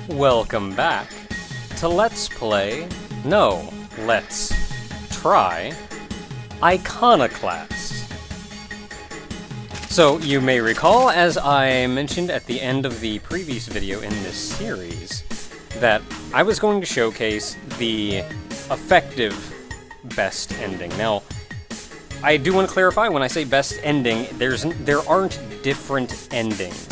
Welcome back to Let's Try Iconoclasts. So, you may recall, as I mentioned at the end of the previous video in this series, that I was going to showcase the effective best ending. Now, I do want to clarify, when I say best ending, there aren't different endings.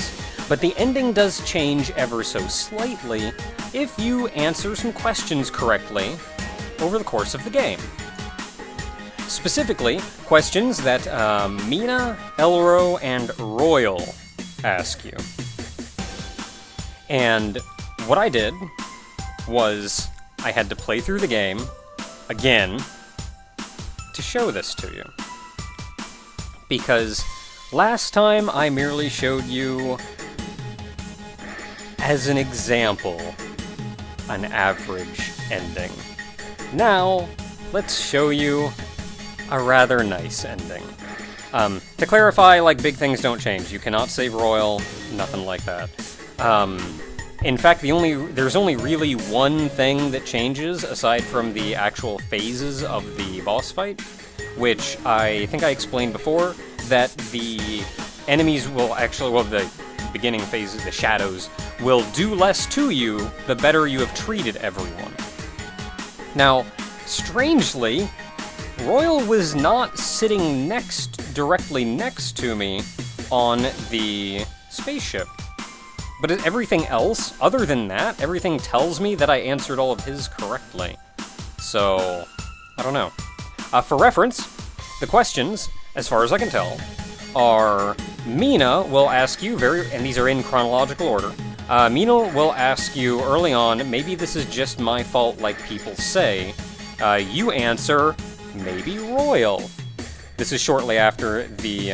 But the ending does change ever so slightly if you answer some questions correctly over the course of the game. Specifically, questions that Mina, Elro, and Royal ask you. And what I did was I had to play through the game again to show this to you. Because last time I merely showed you, as an example, an average ending. Now, let's show you a rather nice ending. To clarify, like, big things don't change. You cannot save Royal, nothing like that. In fact, there's only really one thing that changes, aside from the actual phases of the boss fight, which I think I explained before, that the enemies will actually, well, the beginning phases, the shadows, will do less to you the better you have treated everyone. Now, strangely, Royal was not sitting directly next to me on the spaceship. But everything else, other than that, everything tells me that I answered all of his correctly. So, I don't know. For reference, the questions, as far as I can tell, are Mina will ask you and these are in chronological order, Mina will ask you early on, maybe this is just my fault like people say. You answer, maybe Royal. This is shortly after the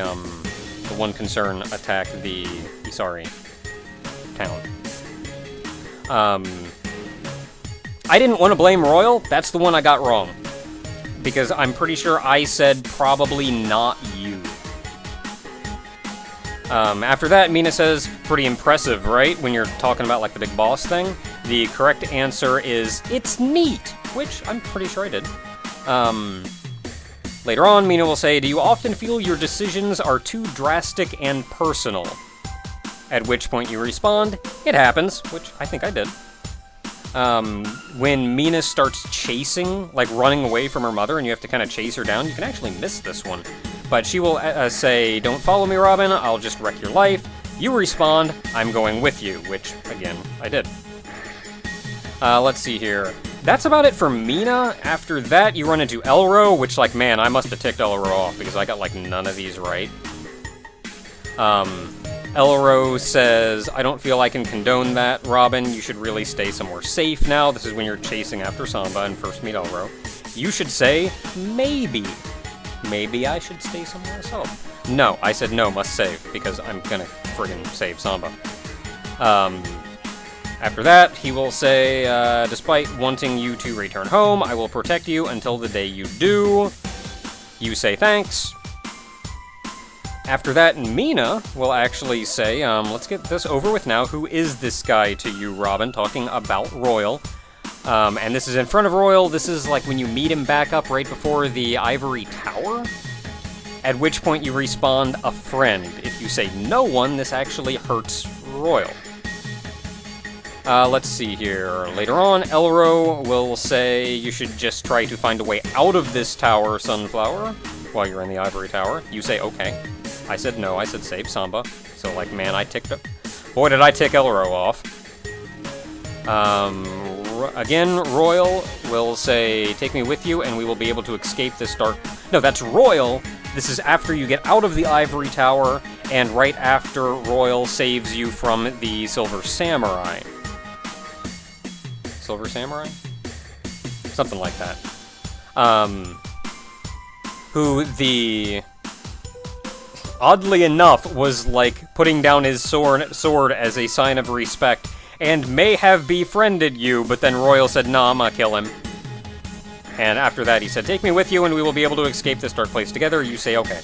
one concern attacked the town. I didn't want to blame Royal, that's the one I got wrong. Because I'm pretty sure I said probably not you. After that, Mina says, pretty impressive, right? When you're talking about, like, the big boss thing. The correct answer is, it's neat, which I'm pretty sure I did. Later on, Mina will say, do you often feel your decisions are too drastic and personal? At which point you respond, it happens, which I think I did. When Mina starts chasing, like running away from her mother, and you have to kind of chase her down, you can actually miss this one. But she will say, don't follow me, Robin, I'll just wreck your life. You respond, I'm going with you, which, again, I did. Let's see here. That's about it for Mina. After that, you run into Elro, which, like, man, I must have ticked Elro off, because I got, like, none of these right. Elro says, I don't feel I can condone that, Robin. You should really stay somewhere safe now. This is when you're chasing after Samba and first meet Elro. You should say, maybe. Maybe I should stay somewhere else. No, I said no, must save, because I'm gonna friggin' save Samba. After that, he will say, despite wanting you to return home, I will protect you until the day you do. You say thanks. After that, Mina will actually say, let's get this over with now. Who is this guy to you, Robin? Talking about Royal. And this is in front of Royal. This is like when you meet him back up right before the Ivory Tower. At which point you respond, a friend. If you say no one, this actually hurts Royal. Let's see here. Later on, Elro will say you should just try to find a way out of this tower, Sunflower, while you're in the Ivory Tower. You say okay. I said no, I said save Samba. So, like, man, boy, did I tick Elro off. Again, Royal will say, take me with you, and we will be able to escape this dark... No, that's Royal. This is after you get out of the Ivory Tower, and right after Royal saves you from the Silver Samurai. Silver Samurai? Something like that. Oddly enough, was, like, putting down his sword as a sign of respect, and may have befriended you, but then Royal said, nah, I'm gonna kill him. And after that, he said, take me with you, and we will be able to escape this dark place together. You say, okay.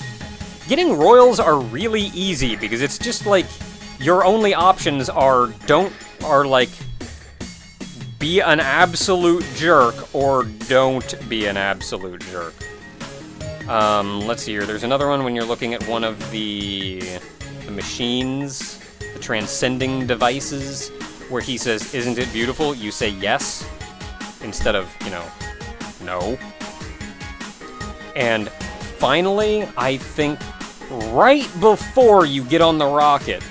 Getting Royals are really easy, because it's just, like, your only options are, be an absolute jerk or don't be an absolute jerk. Let's see here. There's another one when you're looking at one of the machines, the transcending devices, where he says, "Isn't it beautiful?" You say yes, instead of, you know, no. And finally, I think right before you get on the rocket,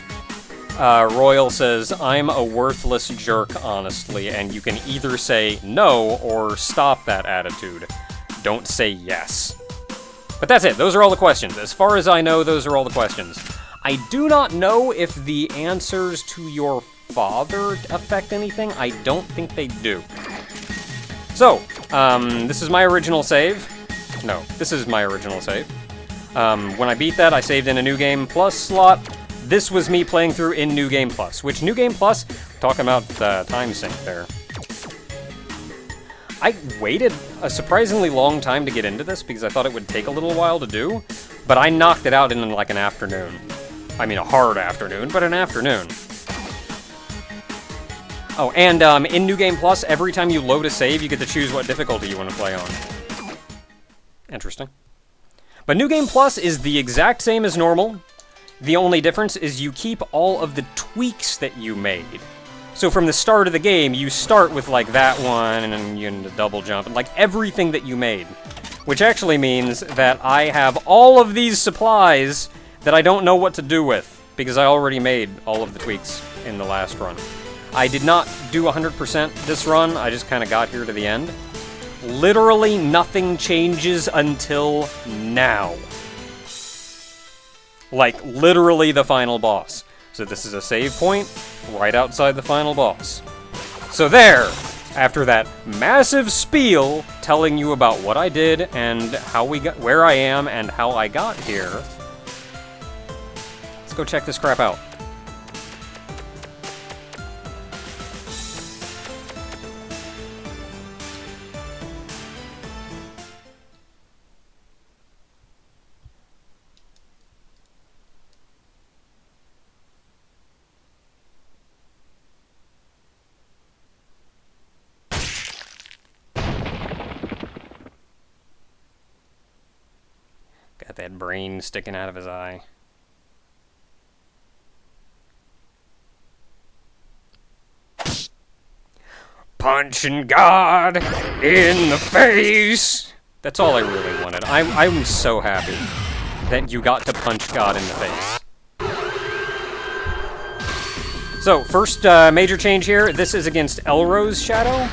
Royal says, "I'm a worthless jerk, honestly," and you can either say no or stop that attitude. Don't say yes. But that's it. Those are all the questions. As far as I know, those are all the questions. I do not know if the answers to your father affect anything. I don't think they do. So, this is my original save. No, this is my original save. When I beat that, I saved in a New Game Plus slot. This was me playing through in New Game Plus, which New Game Plus, talking about time sync there. I waited a surprisingly long time to get into this because I thought it would take a little while to do, but I knocked it out in like an afternoon. I mean a hard afternoon, but an afternoon. Oh, and in New Game Plus, every time you load a save, you get to choose what difficulty you want to play on. Interesting. But New Game Plus is the exact same as normal. The only difference is you keep all of the tweaks that you made. So from the start of the game, you start with like that one, and then you can double jump, and like everything that you made. Which actually means that I have all of these supplies that I don't know what to do with, because I already made all of the tweaks in the last run. I did not do 100% this run, I just kind of got here to the end. Literally nothing changes until now. Like, literally the final boss. So this is a save point right outside the final boss. So there, after that massive spiel telling you about what I did and how we got, where I am and how I got here, let's go check this crap out. Got that brain sticking out of his eye. Punching God in the face! That's all I really wanted. I'm so happy that you got to punch God in the face. So, first major change here. This is against Elro's shadow.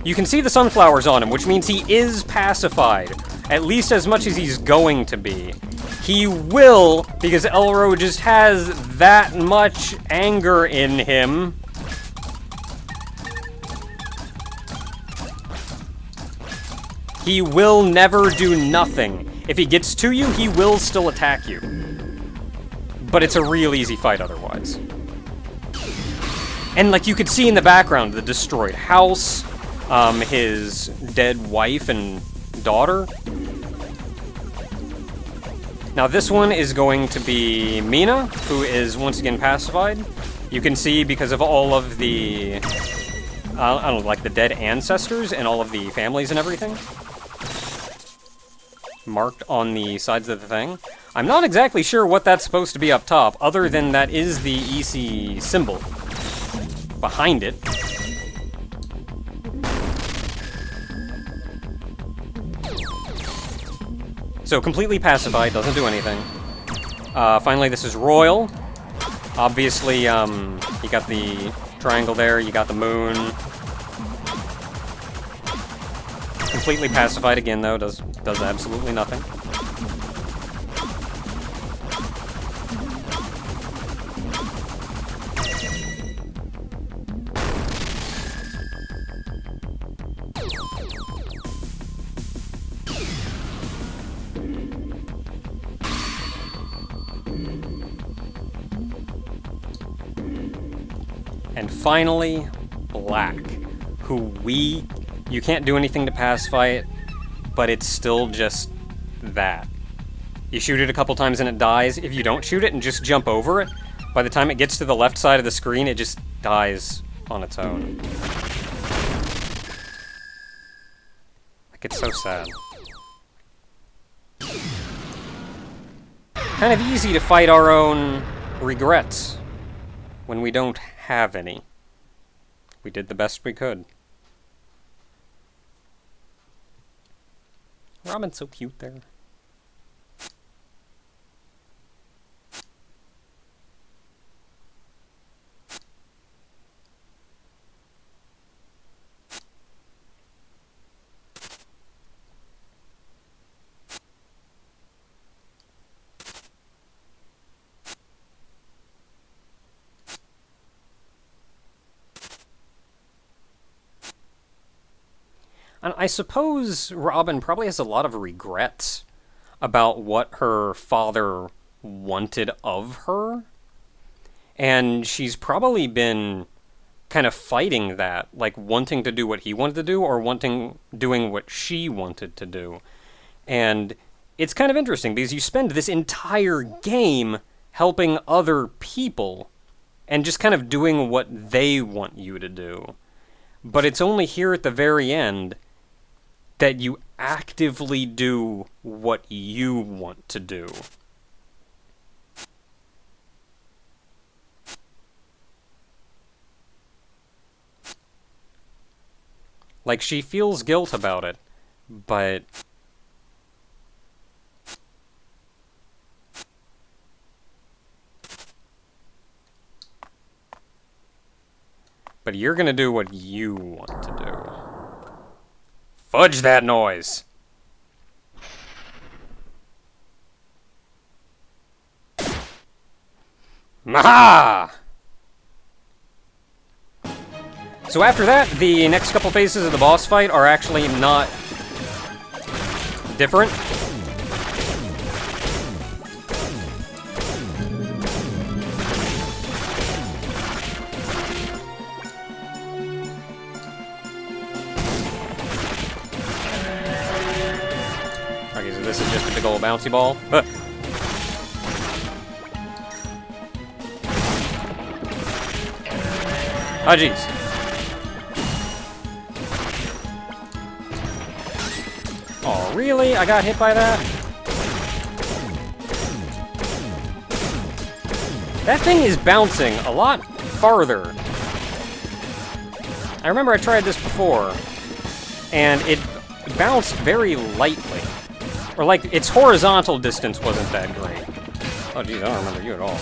You can see the sunflowers on him, which means he is pacified. At least as much as he's going to be. He will, because Elro just has that much anger in him. He will never do nothing. If he gets to you, he will still attack you. But it's a real easy fight otherwise. And like you could see in the background, the destroyed house, his dead wife and daughter. Now this one is going to be Mina, who is once again pacified. You can see because of all of the, I don't know, like the dead ancestors and all of the families and everything marked on the sides of the thing. I'm not exactly sure what that's supposed to be up top, other than that is the EC symbol behind it. So completely pacified, doesn't do anything. Finally, this is Royal. Obviously, you got the triangle there, you got the moon. Completely pacified again, though, does absolutely nothing. And finally, Black, who you can't do anything to pacify it, but it's still just that. You shoot it a couple times and it dies. If you don't shoot it and just jump over it, by the time it gets to the left side of the screen, it just dies on its own. Like, it's so sad. Kind of easy to fight our own regrets when we don't have any. We did the best we could. Robin's so cute there. And I suppose Robin probably has a lot of regrets about what her father wanted of her. And she's probably been kind of fighting that, like wanting to do what he wanted to do or doing what she wanted to do. And it's kind of interesting because you spend this entire game helping other people and just kind of doing what they want you to do. But it's only here at the very end that you actively do what you want to do. Like, she feels guilt about it, but you're gonna do what you want to do. Fudge that noise! Maha! So after that, the next couple phases of the boss fight are actually not different. Okay, so this is just a big old bouncy ball. Oh, jeez. Oh, really? I got hit by that? That thing is bouncing a lot farther. I remember I tried this before, and it bounced very lightly. Or, like, its horizontal distance wasn't that great. Oh, geez, I don't remember you at all.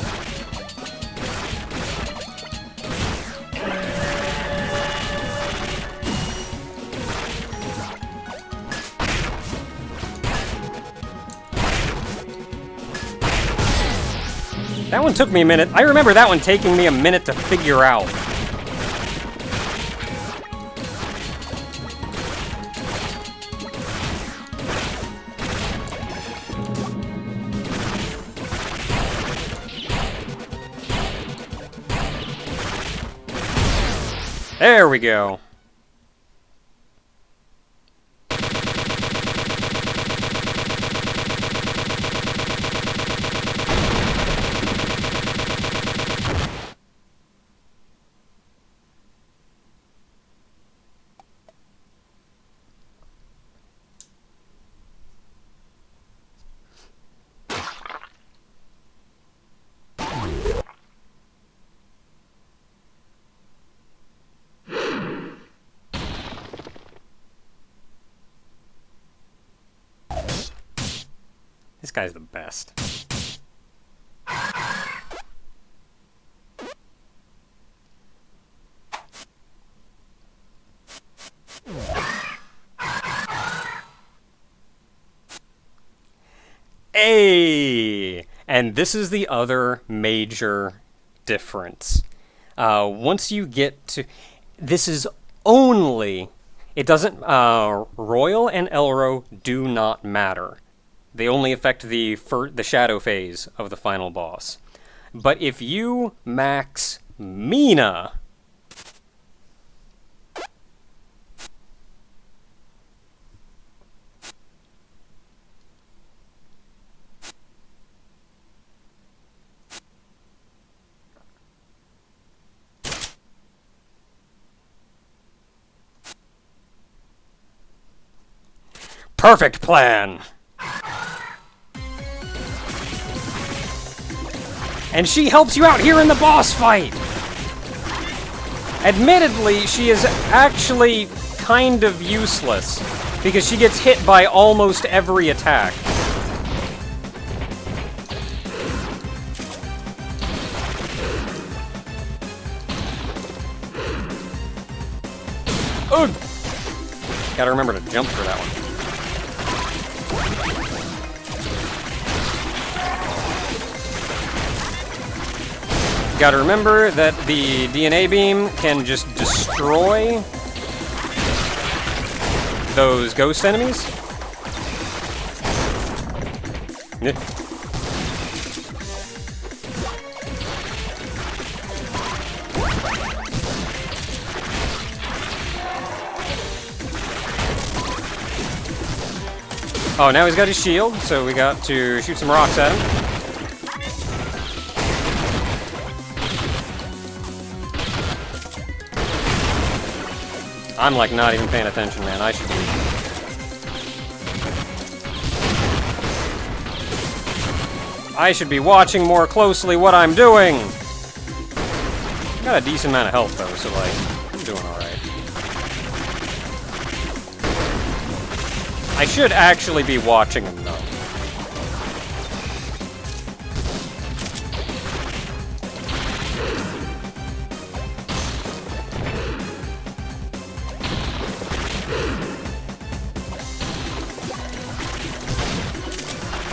That one took me a minute. I remember that one taking me a minute to figure out. There we go. This guy's the best. Hey! And this is the other major difference. Once you get to... This is only... It doesn't... Royal and Elro do not matter. They only affect the shadow phase of the final boss. But if you max Mina... perfect plan. And she helps you out here in the boss fight. Admittedly, she is actually kind of useless, because she gets hit by almost every attack. Ugh! Gotta remember to jump for that one. Gotta remember that the DNA beam can just destroy those ghost enemies. Oh, now he's got his shield, so we got to shoot some rocks at him. I'm like not even paying attention, man. I should be watching more closely what I'm doing. Got a decent amount of health though, so like I'm doing all right. I should actually be watching him though.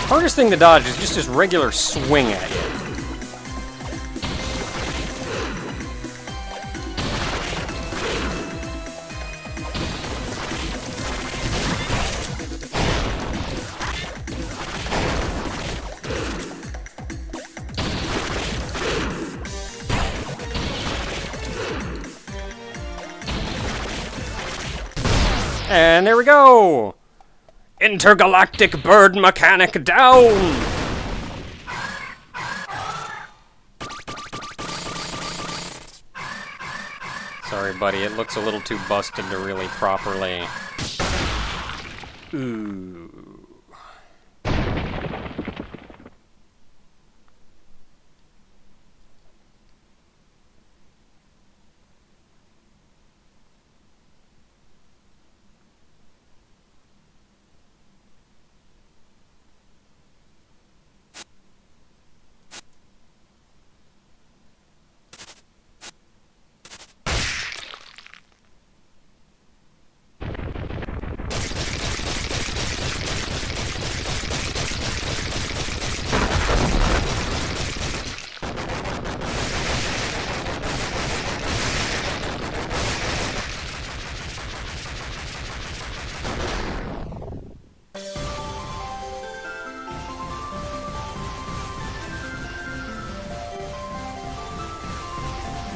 Hardest thing to dodge is just his regular swing at you. And there we go! Intergalactic bird mechanic down! Sorry, buddy, it looks a little too busted to really properly... Ooh.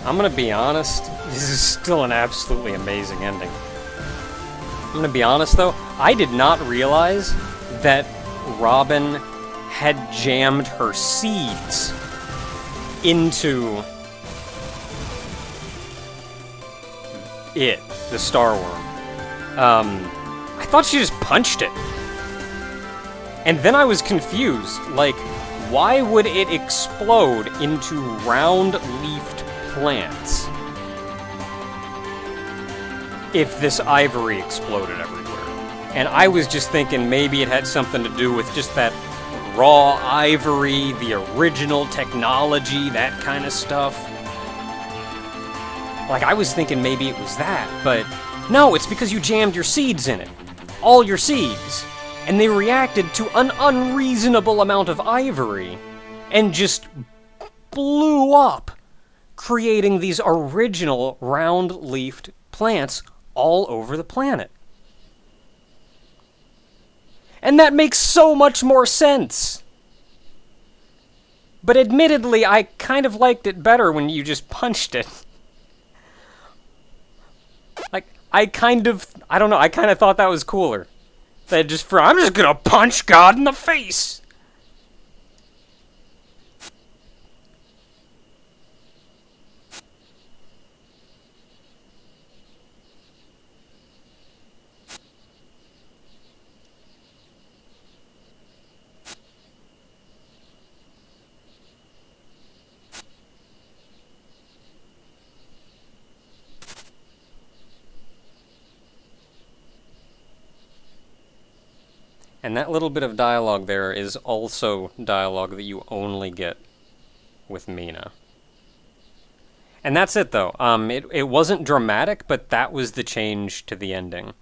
I'm gonna be honest, this is still an absolutely amazing ending. I'm gonna be honest though, I did not realize that Robin had jammed her seeds into it, the Star Worm. I thought she just punched it. And then I was confused, like, why would it explode into round-leafed plants if this ivory exploded everywhere? And I was just thinking maybe it had something to do with just that raw ivory, the original technology, that kind of stuff. Like, I was thinking maybe it was that, but no, it's because you jammed your seeds in it. All your seeds. And they reacted to an unreasonable amount of ivory and just blew up, creating these original round-leafed plants all over the planet. And that makes so much more sense. But admittedly, I kind of liked it better when you just punched it. Like, I kind of thought that was cooler. That I'm just gonna punch God in the face! And that little bit of dialogue there is also dialogue that you only get with Mina. And that's it, though. It wasn't dramatic, but that was the change to the ending.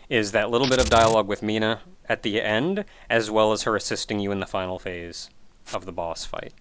Is that little bit of dialogue with Mina at the end, as well as her assisting you in the final phase of the boss fight.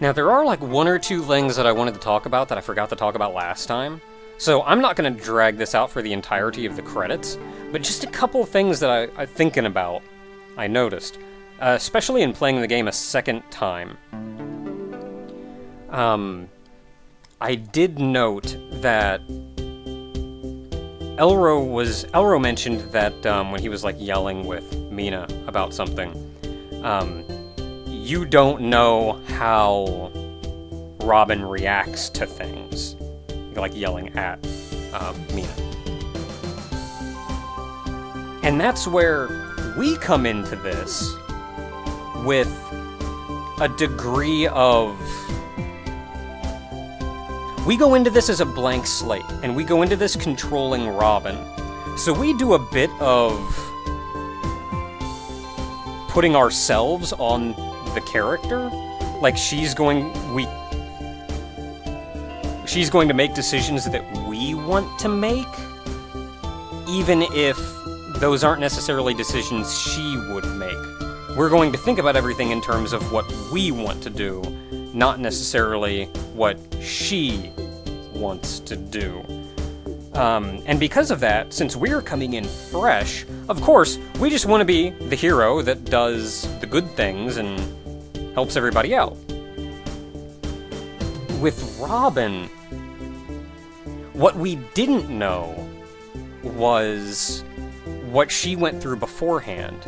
Now, there are like one or two things that I wanted to talk about that I forgot to talk about last time. So I'm not going to drag this out for the entirety of the credits, but just a couple things that I'm thinking about, I noticed. Especially in playing the game a second time. I did note that Elro mentioned that when he was like yelling with Mina about something, you don't know how Robin reacts to things, like yelling at Mina. And that's where we come into this with a degree of... We go into this as a blank slate, and we go into this controlling Robin. So we do a bit of putting ourselves on the character. Like, she's going to make decisions that we want to make, even if those aren't necessarily decisions she would make. We're going to think about everything in terms of what we want to do, not necessarily what she wants to do. And because of that, since we're coming in fresh, of course, we just want to be the hero that does the good things and helps everybody out. With Robin, what we didn't know was what she went through beforehand,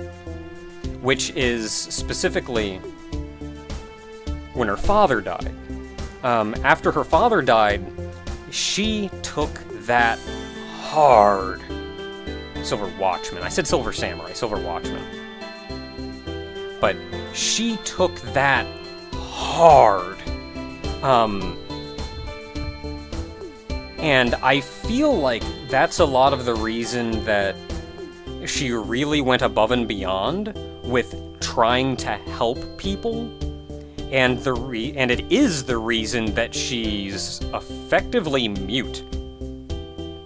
which is specifically when her father died. After her father died, she took that hard. Silver Watchman. I said Silver Samurai, Silver Watchman. But she took that hard. And I feel like that's a lot of the reason that she really went above and beyond with trying to help people. And it is the reason that she's effectively mute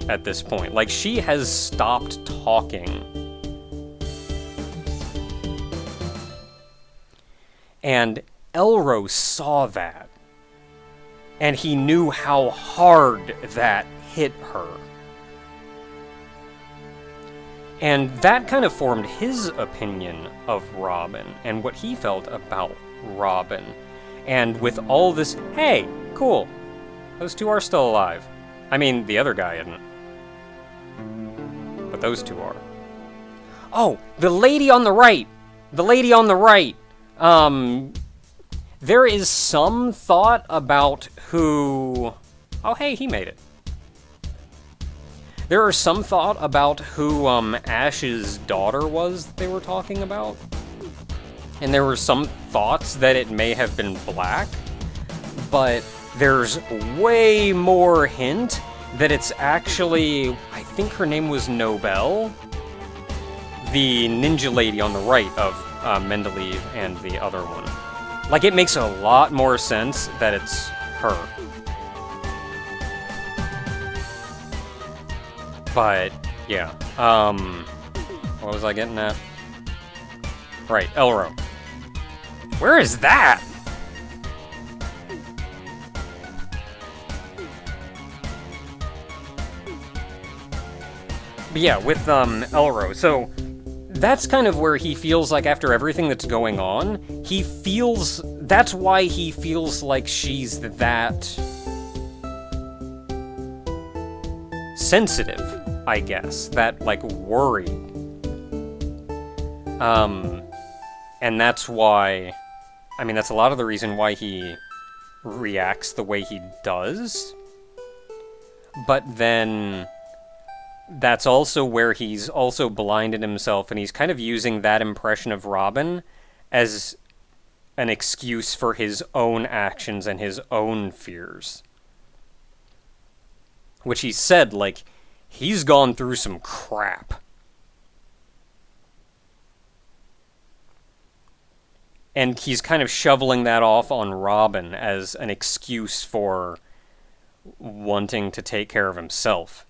at this point. Like, she has stopped talking. And Elro saw that. And he knew how hard that hit her. And that kind of formed his opinion of Robin and what he felt about Robin. And with all this, hey, cool, those two are still alive. I mean, the other guy isn't. But those two are. Oh, the lady on the right! The lady on the right! There is some thought about who... Oh, hey, he made it. There are some thought about who Ash's daughter was they were talking about. And there were some thoughts that it may have been Black. But there's way more hint that it's actually... I think her name was Nobel. The ninja lady on the right of Mendeleev and the other one. Like, it makes a lot more sense that it's her. But, yeah. What was I getting at? Right, Elro. Where is that? But yeah, with Elro, so that's kind of where he feels like after everything that's going on, he feels that's why he feels like she's that sensitive, I guess, that, like, worried. And that's why, I mean, that's a lot of the reason why he reacts the way he does. But then that's also where he's also blinded himself, and he's kind of using that impression of Robin as an excuse for his own actions and his own fears. Which he said, like, he's gone through some crap. And he's kind of shoveling that off on Robin as an excuse for wanting to take care of himself.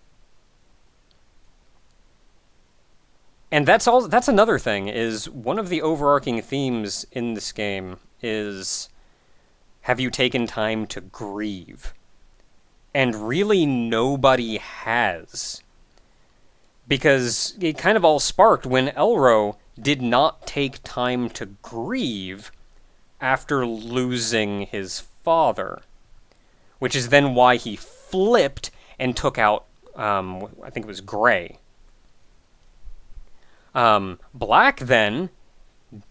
And that's another thing, is one of the overarching themes in this game is, have you taken time to grieve? And really nobody has. Because it kind of all sparked when Elro did not take time to grieve after losing his father. Which is then why he flipped and took out, I think it was Gray. Black then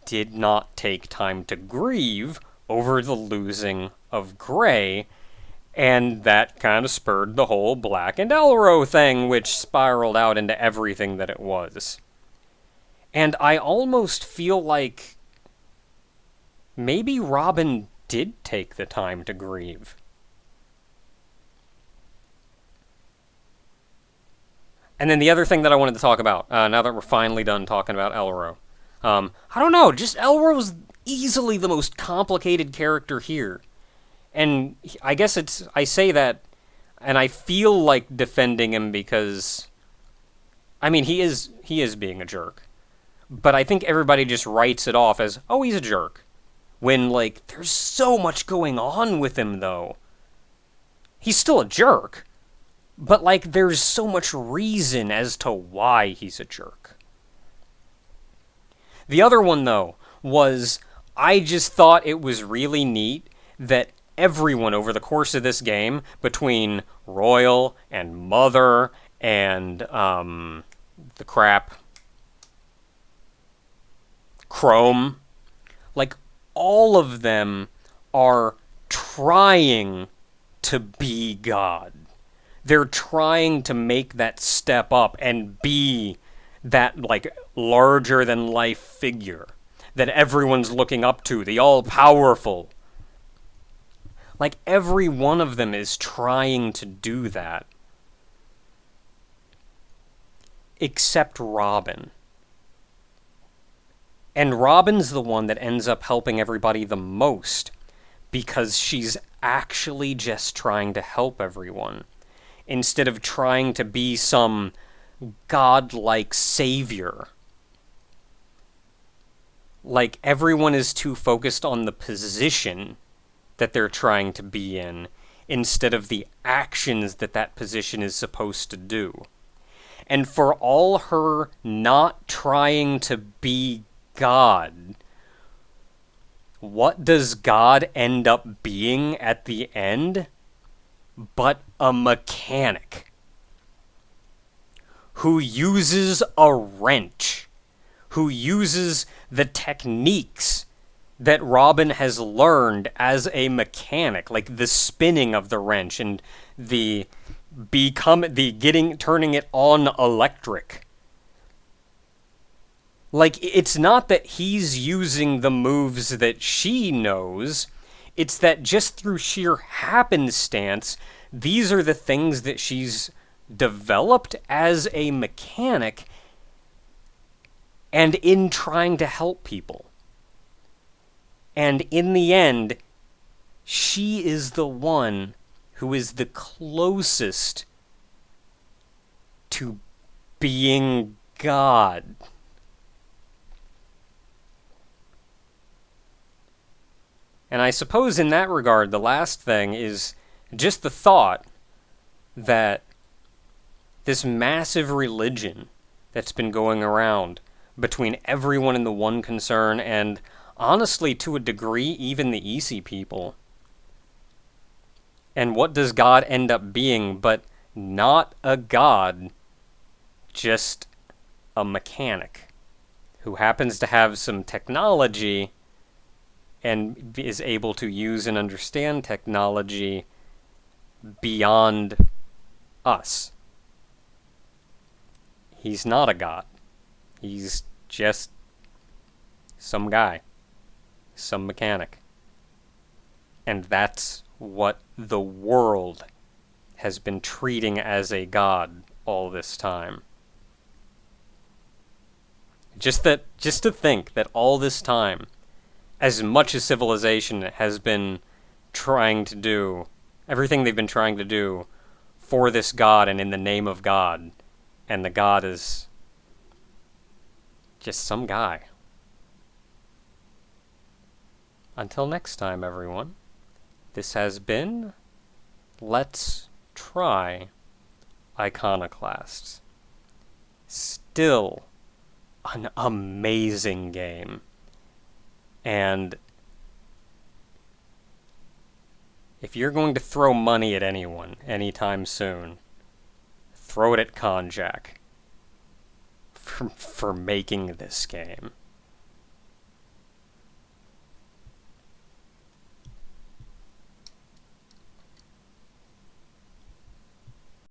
did not take time to grieve over the losing of Gray, and that kind of spurred the whole Black and Elro thing, which spiraled out into everything that it was. And I almost feel like maybe Robin did take the time to grieve. And then the other thing that I wanted to talk about, now that we're finally done talking about Elro. I don't know, just Elro's easily the most complicated character here. And I guess I say that, and I feel like defending him because, I mean, he is being a jerk. But I think everybody just writes it off as, oh, he's a jerk. When, like, there's so much going on with him, though. He's still a jerk. But, like, there's so much reason as to why he's a jerk. The other one, though, was I just thought it was really neat that everyone over the course of this game, between Royal and Mother and, the crap, Chrome, like, all of them are trying to be God. They're trying to make that step up and be that, like, larger-than-life figure that everyone's looking up to, the all-powerful. Like, every one of them is trying to do that. Except Robin. And Robin's the one that ends up helping everybody the most, because she's actually just trying to help everyone, instead of trying to be some godlike savior. Like, everyone is too focused on the position that they're trying to be in, instead of the actions that that position is supposed to do. And for all her not trying to be God, what does God end up being at the end? But a mechanic who uses a wrench, who uses the techniques that Robin has learned as a mechanic, like the spinning of the wrench and turning it on electric. Like, it's not that he's using the moves that she knows, it's that just through sheer happenstance, these are the things that she's developed as a mechanic and in trying to help people. And in the end, she is the one who is the closest to being God. And I suppose in that regard, the last thing is just the thought that this massive religion that's been going around between everyone in the One Concern and honestly, to a degree, even the easy people. And what does God end up being but not a god, just a mechanic who happens to have some technology and is able to use and understand technology beyond us. He's not a god. He's just some guy, some mechanic. And that's what the world has been treating as a god all this time. Just to think that all this time, as much as civilization has been trying to do, everything they've been trying to do for this god and in the name of God, and the god is just some guy. Until next time, everyone, this has been Let's Try Iconoclasts. Still an amazing game. And if you're going to throw money at anyone anytime soon, throw it at Konjac for making this game.